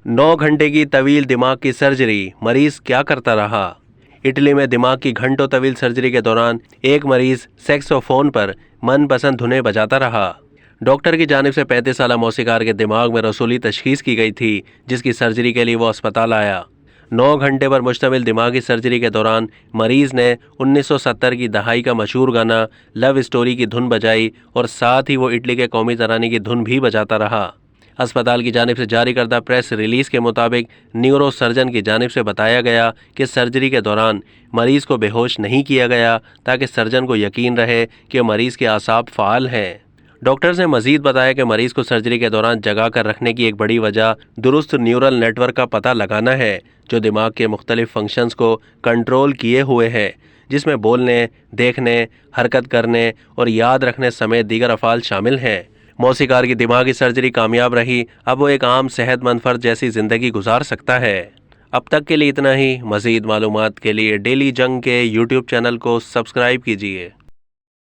9 घंटे की तवील दिमाग की सर्जरी, मरीज क्या करता रहा? इटली में दिमाग की घंटों तवील सर्जरी के दौरान एक मरीज सेक्सोफोन पर मनपसंद धुनें बजाता रहा। डॉक्टर की जानिब से 35 साल मौसीकार के दिमाग में रसूली तशखीस की गई थी, जिसकी सर्जरी के लिए वो अस्पताल आया। 9 घंटे पर मुश्तमिल दिमागी सर्जरी के दौरान मरीज ने 1970 की दहाई का मशहूर गाना लव स्टोरी की धुन बजाई और साथ ही वो इटली के कौमी तराने की धुन भी बजाता रहा। अस्पताल की जानिब से जारी करदा प्रेस रिलीज के मुताबिक न्यूरो सर्जन की जानिब से बताया गया कि सर्जरी के दौरान मरीज को बेहोश नहीं किया गया ताकि सर्जन को यकीन रहे कि मरीज के आसाब फ़ाल हैं। डॉक्टर्स ने मजीद बताया कि मरीज को सर्जरी के दौरान जगा कर रखने की एक बड़ी वजह दुरुस्त न्यूरल नेटवर्क का पता लगाना है, जो दिमाग के मुख्तलिफ फंक्शंस को कंट्रोल किए हुए है, जिसमें बोलने, देखने, हरकत करने और याद रखने समेत दीगर अफ़ाल शामिल हैं। मौसीकार की दिमागी सर्जरी कामयाब रही, अब वो एक आम सेहतमंद फर्द जैसी ज़िंदगी गुजार सकता है। अब तक के लिए इतना ही। मज़ीद मालूमात के लिए डेली जंग के यूट्यूब चैनल को सब्सक्राइब कीजिए।